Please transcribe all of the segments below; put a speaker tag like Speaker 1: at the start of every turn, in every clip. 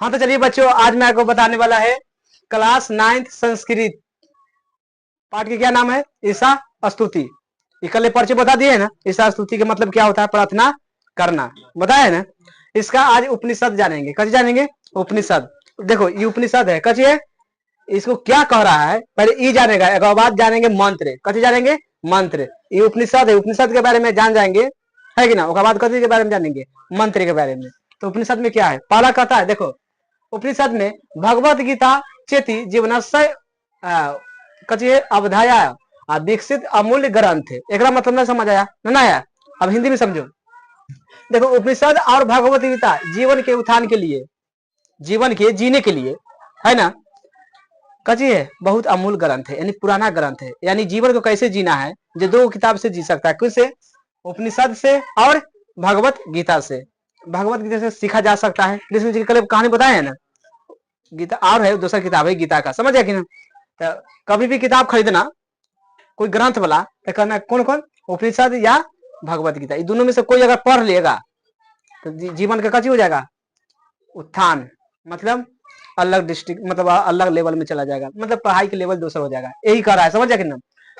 Speaker 1: हाँ तो चलिए बच्चों, आज मैं आपको बताने वाला है क्लास 9th संस्कृत पाठ के क्या नाम है, ईशा स्तुति। ये कल पर्चे बता दिए है ना। ईशा स्तुति का मतलब क्या होता है, प्रार्थना करना, बताया है ना। इसका आज उपनिषद जानेंगे। कच्ची जानेंगे उपनिषद। देखो ये उपनिषद है, कच्ची है। इसको क्या कह रहा है पहले ई जानेगा, एक बाद जानेंगे मंत्र। कच्ची जानेंगे मंत्र। ये उपनिषद है, उपनिषद के बारे में जान जाएंगे, है कि ना। उसके बाद कच्ची के बारे में जानेंगे, मंत्र के बारे में। तो उपनिषद में क्या है, पहला कहता है देखो उपनिषद में भगवत गीता चेती जीवनस्य कचिए अवधाया विकसित अमूल्य ग्रंथ है। एक मतलब ना समझ आया ना आया, अब हिंदी में समझो। देखो उपनिषद और भगवत गीता जीवन के उत्थान के लिए, जीवन के जीने के लिए, है ना, कची है बहुत अमूल ग्रंथ है, यानी पुराना ग्रंथ है। यानी जीवन को कैसे जीना है, जो दो किताब से जी सकता है, किससे, उपनिषद से और भगवत गीता से। भगवत गीता से सीखा जा सकता है। कृष्ण जी की कल कहानी बताए है ना, गीता और है दूसरा किताब है गीता का, समझ गया कि ना। तो कभी भी किताब खरीदना कोई ग्रंथ वाला तो कहना कौन कौन, उपनिषद या भगवत गीता, ये दोनों में से कोई अगर पढ़ लेगा तो जीवन का कची हो जाएगा उत्थान, मतलब अलग डिस्ट्रिक्ट, मतलब अलग लेवल में चला जाएगा, मतलब पढ़ाई के लेवल दूसरा हो जाएगा। यही कर रहा है, समझ गया कि ना।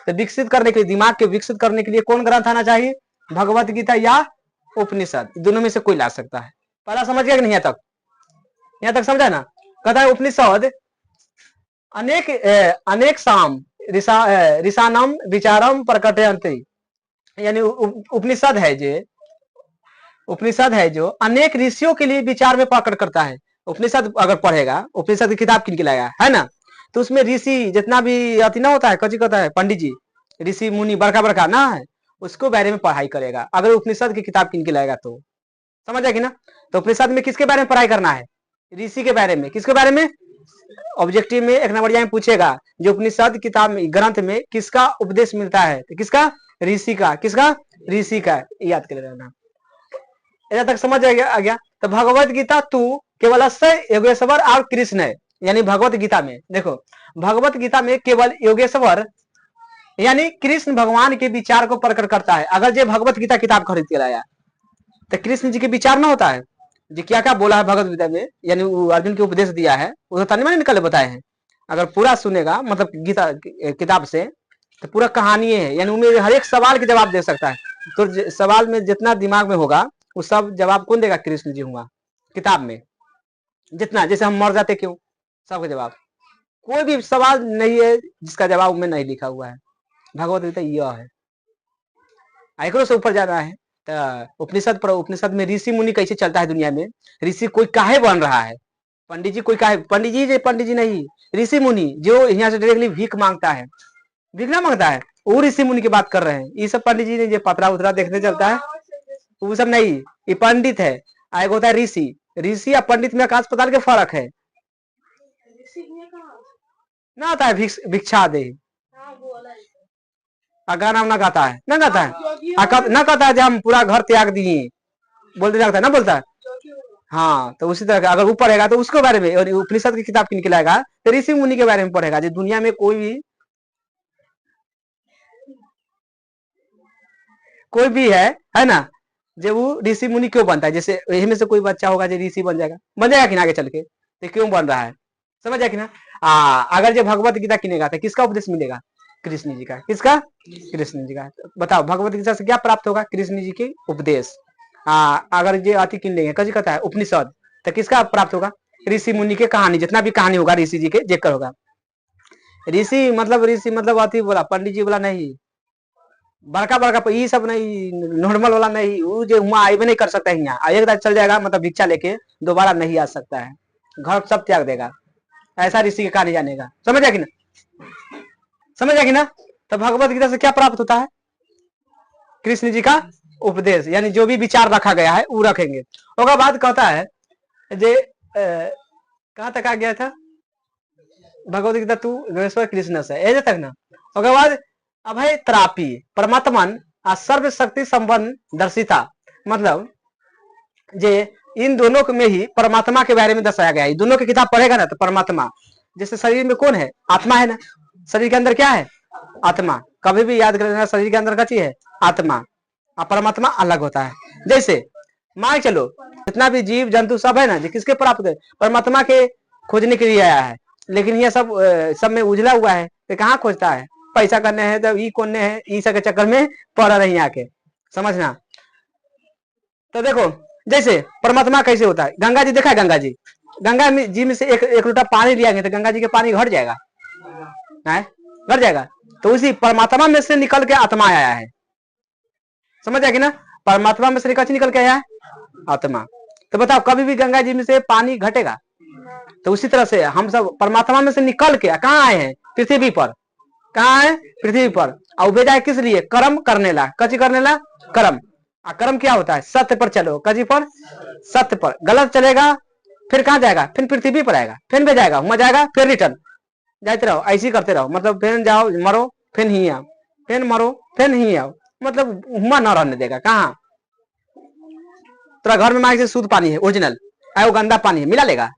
Speaker 1: तो विकसित करने के लिए, दिमाग के विकसित करने के लिए कौन ग्रंथ आना चाहिए, भगवत गीता या उपनिषद, दोनों में से कोई ला सकता है। पहला समझ गया कि नहीं, यहाँ तक समझा ना। कहता है उपनिषद अनेक अनेक साम ऋषानम विचारम प्रकटयन्ति, यानी उपनिषद है जो अनेक ऋषियों के लिए विचार में प्रकट करता है। उपनिषद अगर पढ़ेगा, उपनिषद की किताब किन के लाएगा, है ना, तो उसमें ऋषि जितना भी अति ना होता है, कची कहता है पंडित जी, ऋषि मुनि बड़का बड़का ना है, उसको बारे में पढ़ाई करेगा अगर उपनिषद की किताब किन के लाएगा तो, समझ आएगी ना। तो उपनिषद में किसके बारे में पढ़ाई करना है, ऋषि के बारे में। किसके बारे में, ऑब्जेक्टिव में एक नंबरिया में पूछेगा जो उपनिषद किताब में ग्रंथ में किसका उपदेश मिलता है, तो किसका, ऋषि का। किसका, ऋषि का, याद कर लेना। ऐसा तक समझ आ गया। तो भगवत गीता तू केवल योगेश्वर और कृष्ण है, यानी भगवत गीता में देखो, भगवत गीता में केवल योगेश्वर यानी कृष्ण भगवान के विचार को प्रकट करता है। अगर जो भगवत गीता किताब खरीद के लाया तो कृष्ण जी के विचार ना होता है, जी क्या क्या बोला है भगवत गीता में, यानी अर्जुन के उपदेश दिया है, वो तनी मैंने निकल बताए हैं। अगर पूरा सुनेगा मतलब गीता किताब से, तो पूरा कहानी है, यानी उनमें हर एक सवाल के जवाब दे सकता है। तो सवाल में जितना दिमाग में होगा वो सब जवाब कौन देगा, कृष्ण जी होगा किताब में। जितना, जैसे हम मर जाते क्यों, सबका जवाब, कोई भी सवाल नहीं है जिसका जवाब में नहीं लिखा हुआ है। भगवत गीता यह है, आइकरो से ऊपर जाना है। उपनिषद पर, उपनिषद में ऋषि मुनि कैसे चलता है दुनिया में, ऋषि कोई काहे बन रहा है, पंडित जी कोई काहे, पंडित जी नहीं, ऋषि मुनि जो यहाँ से डायरेक्टली भीख मांगता है, भीख ना मांगता है, वो ऋषि मुनि की बात कर रहे हैं। ये सब पंडित जी ने जो पतरा उतरा देखने चलता है वो सब नहीं, ये पंडित है। आगे होता है ऋषि। ऋषि या पंडित में आकाश पाताल के फर्क है ना। आता है भिक्षा दे, गाना ना गाता है, ना गाता है, ना कहता है जब हम पूरा घर त्याग दिए, बोलते जाता है ना, बोलता है। हाँ, तो उसी तरह का अगर वो पढ़ेगा तो उसके बारे में, और उपनिषद की किताब किन के लाएगा तो ऋषि मुनि के बारे में पढ़ेगा। जो दुनिया में कोई भी है ना, जब वो ऋषि मुनि क्यों बनता है, जैसे यही में से कोई बच्चा होगा जो ऋषि बन जाएगा कि ना आगे चल के, तो क्यों बन रहा है, समझ आया कि ना। अगर जो भगवत गीता किनेगा तो किसका उपदेश मिलेगा, कृष्ण जी का। किसका, कृष्ण जी का। बताओ भगवत गीता से क्या प्राप्त होगा, कृष्ण जी के उपदेश। अगर जो अति किन लेंगे, कभी कहता है उपनिषद, तो किसका प्राप्त होगा, ऋषि मुनि के कहानी, जितना भी कहानी होगा ऋषि जी के जेकर होगा। ऋषि मतलब अति बोला, पंडित जी बोला नहीं, बड़का बड़का ये सब नहीं, नॉर्मल वाला नहीं, वो जो वहां आए भी नहीं कर सकता है। यहाँ एक बार चल जाएगा मतलब भिक्षा लेके, दोबारा नहीं आ सकता है, घर सब त्याग देगा। ऐसा ऋषि के कहानी जानेगा, समझ आया कि ना, समझ आया कि ना। तो भगवत गीता से क्या प्राप्त होता है, कृष्ण जी का उपदेश, यानी जो भी विचार रखा गया है वो रखेंगे। उसके बाद कहता है जे कहां तक आ गया था, भगवत गीता तू योगेश्वर कृष्ण से, ऐसे तक ना। उसके बाद अभय त्रापी परमात्मन सर्व शक्ति संबंध दर्शिता, मतलब जे इन दोनों में ही परमात्मा के बारे में दर्शाया गया है। दोनों की किताब पढ़ेगा ना तो परमात्मा, जैसे शरीर में कौन है, आत्मा है ना, शरीर के अंदर क्या है, आत्मा। कभी भी याद कर लेना, शरीर के अंदर क्या चीज है, आत्मा, और परमात्मा अलग होता है। जैसे मान चलो जितना भी जीव जंतु सब है ना, जो किसके प्राप्त है? परमात्मा के खोजने के लिए आया है। लेकिन ये सब में उजला हुआ है, तो कहाँ खोजता है? पैसा करने है तो ई कोने है, ई सब के चक्कर में पड़ रही आके, समझना। तो देखो जैसे परमात्मा कैसे होता है, गंगा जी देखा है, गंगा जी में से एक लोटा पानी लिया गया तो गंगा जी के पानी घट जाएगा, घट जाएगा। तो उसी परमात्मा में से निकल के आत्मा आया है, समझ आएगी ना? परमात्मा में से निकल के आया है आत्मा। तो बताओ कभी भी गंगा जी में से पानी घटेगा? तो उसी तरह से हम सब परमात्मा में से निकल के कहाँ आए हैं? पृथ्वी पर। कहाँ है? पृथ्वी पर। और भेजा है किस लिए? कर्म करने ला। कची करने ला? कर्म। कर्म क्या होता है? सत्य पर चलो। कजी पर? सत्य पर। गलत चलेगा फिर कहाँ जाएगा? फिर पृथ्वी पर आएगा, फिर भी जाएगा, वहां जाएगा, फिर रिटर्न जाते रहो, ऐसे ही करते रहो। मतलब फिर जाओ, मरो, फिर ही आओ, फिर मरो, फिर ही आओ, मतलब हुआ न रहने देगा। कहाँ? तेरा घर में मान से शुद्ध पानी है ओरिजिनल, वो गंदा पानी है, मिला लेगा?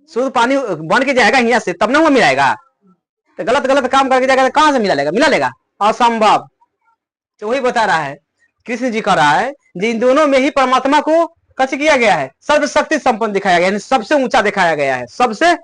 Speaker 1: शुद्ध पानी बन के जाएगा यहाँ से, तब ना वो मिलाएगा। तो गलत गलत काम करके जाएगा तो कहाँ से मिला लेगा? मिला लेगा? असंभव। तो वही बता रहा है, कृष्ण जी कह रहा है जिन दोनों में ही परमात्मा को कच किया गया है, सर्वशक्ति संपन्न दिखाया गया है, सबसे ऊंचा दिखाया गया है, सबसे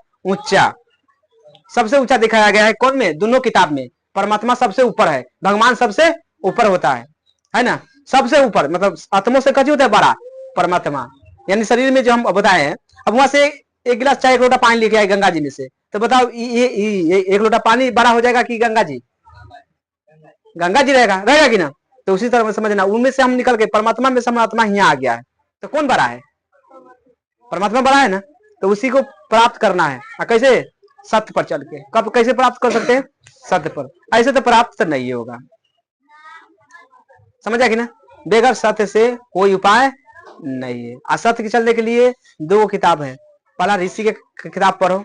Speaker 1: ऊंचा दिखाया गया है। कौन में? दोनों किताब में। परमात्मा सबसे ऊपर है, भगवान सबसे ऊपर होता है ना? सबसे ऊपर मतलब आत्मों से कच होता है बड़ा परमात्मा, यानी शरीर में जो हम बताए हैं। अब वहां से एक गिलास चाय, एक लोटा पानी लेके आए गंगा जी में से, तो बताओ ये एक लोटा पानी बड़ा हो जाएगा कि गंगा जी? गंगा जी रहेगा कि ना? तो उसी तरह समझना, उनमें से हम निकल के परमात्मा में से परमात्मा यहाँ आ गया है, तो कौन बड़ा है? परमात्मा बड़ा है ना। तो उसी को प्राप्त करना है। कैसे? सत्य पर चल के। कब कैसे प्राप्त कर सकते हैं? सत्य पर। ऐसे तो प्राप्त नहीं होगा, समझ आएगी ना? बेगर सत्य से कोई उपाय नहीं है। असत्य के चलने के लिए दो किताब है। पहला ऋषि के किताब पढ़ो,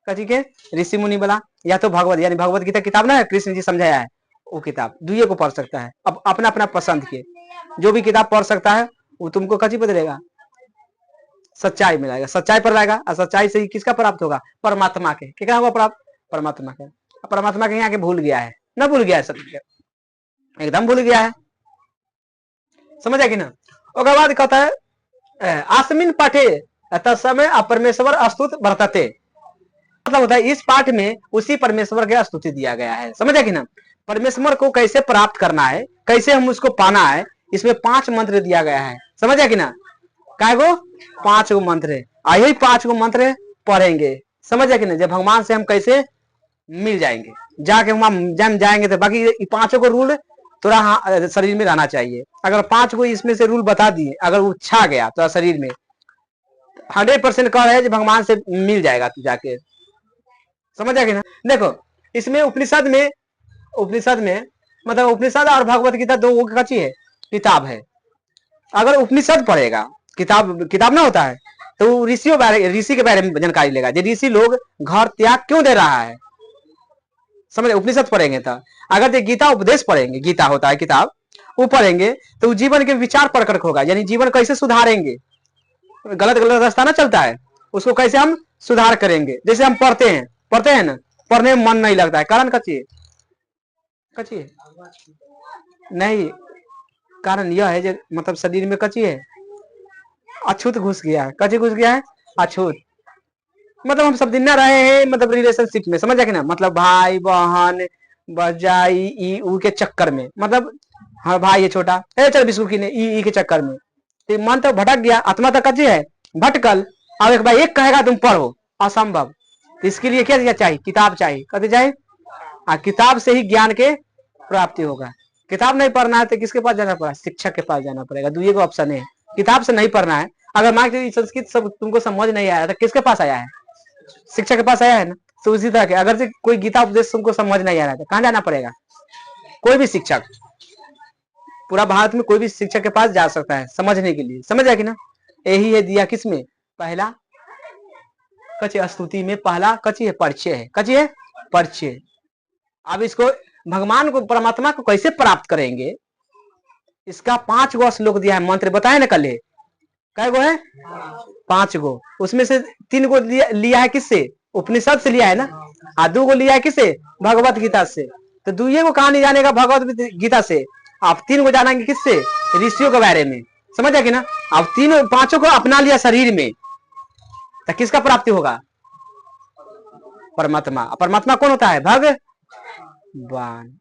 Speaker 1: कथी के? ऋषि मुनि वाला, या तो भगवत यानी भगवत गीता किताब ना, कृष्ण जी समझाया है, वो किताब दुए को पढ़ सकता है। अब अपना अपना पसंद के जो भी किताब पढ़ सकता है वो तुमको कची बदलेगा? सच्चाई मिलाएगा, सच्चाई पर लाएगा। और सच्चाई से ही किसका प्राप्त होगा? परमात्मा के। क्या होगा प्राप्त? परमात्मा के। परमात्मा के यहाँ के भूल गया है ना? भूल गया है, सत्य एकदम भूल गया है, समझ आएगी ना? उसके बाद कहता है आसमिन पाठे तत्समय अपरमेश्वर अस्तुत वर्तते। मतलब होता है इस पाठ में उसी परमेश्वर की स्तुति दिया गया है, समझ आएगी ना? परमेश्वर को कैसे प्राप्त करना है, कैसे हम उसको पाना है, इसमें 5 मंत्र दिया गया है, समझ आएगी ना? क्या गो? 5 गो मंत्र है। यही 5 गो मंत्र पढ़ेंगे, समझ आएगी ना? जब भगवान से हम कैसे मिल जाएंगे, जाके हम जम जाएंगे, तो बाकी 5 को रूल थोड़ा शरीर में रहना चाहिए। अगर 5 को इसमें से रूल बता दिए, अगर वो छा गया तो शरीर में 100% कह रहे हैं भगवान से मिल जाएगा तू जाके, समझ आएगी ना? देखो इसमें उपनिषद में मतलब उपनिषद और भगवत गीता दो कची है किताब है। अगर उपनिषद पढ़ेगा, किताब ना होता है, तो ऋषि के बारे में जानकारी लेगा। ऋषि लोग घर त्याग क्यों दे रहा है, समझ? उपनिषद पढ़ेंगे तो। अगर ये गीता उपदेश पढ़ेंगे, गीता होता है किताब, वो पढ़ेंगे तो जीवन के विचार प्रकट होगा, यानी जीवन कैसे सुधारेंगे। गलत रास्ता ना चलता है, उसको कैसे हम सुधार करेंगे। जैसे हम पढ़ते हैं ना, पढ़ने में मन नहीं लगता है, कारण कची है? नहीं, कारण यह है जो मतलब शरीर में कची है, अछूत घुस गया है। कची घुस गया है? अछूत। मतलब हम सब दिन ना रहे हैं मतलब रिलेशनशिप में, समझ आए ना? मतलब भाई बहन बजाई ई ऊ के चक्कर में, मतलब हाँ भाई ये छोटा है, चल बिस्कुट की ई के चक्कर में, तो मन तो भटक गया, आत्मा तो कच्ची है, भटकल। अब एक भाई एक कहेगा तुम पढ़ो, असंभव। तो इसके लिए क्या चाहिए? किताब चाहिए। कहते चाहिए किताब से ही ज्ञान के प्राप्ति होगा। किताब नहीं पढ़ना है तो किसके पास जाना पड़ेगा? शिक्षक के पास जाना पड़ेगा। दुए को ऑप्शन है, किताब से नहीं पढ़ना है। अगर मान के संस्कृत सब तुमको समझ नहीं आया तो किसके पास आया है? शिक्षक के पास आया है ना। तो उसी तरह के अगर से कोई गीता उपदेश तुमको समझ नहीं आ रहा है तो कहाँ जाना पड़ेगा? कोई भी शिक्षक, पूरा भारत में कोई भी शिक्षक के पास जा सकता है समझने के लिए, समझ आएगी ना? यही है दिया किसमें? पहला कच्ची स्तुति में पहला कच्ची है परिचय है, कच्ची है परिचय। अब इसको भगवान को परमात्मा को कैसे प्राप्त करेंगे, इसका 5 गो श्लोक दिया है, मंत्र बताए ना कल। कै गो है? 5 गो। उसमें से 3 गो लिया है किससे? उपनिषद से लिया है ना। 2 गो लिया है किससे? भगवत गीता से। तो दुए को कहानी जानेगा भगवत गीता से, आप 3 गो जानेंगे किससे? ऋषियों के बारे में, समझ जाएगी ना। अब तीनों पांचों को अपना लिया शरीर में, तो किसका प्राप्ति होगा? परमात्मा। परमात्मा कौन होता है? भगवान।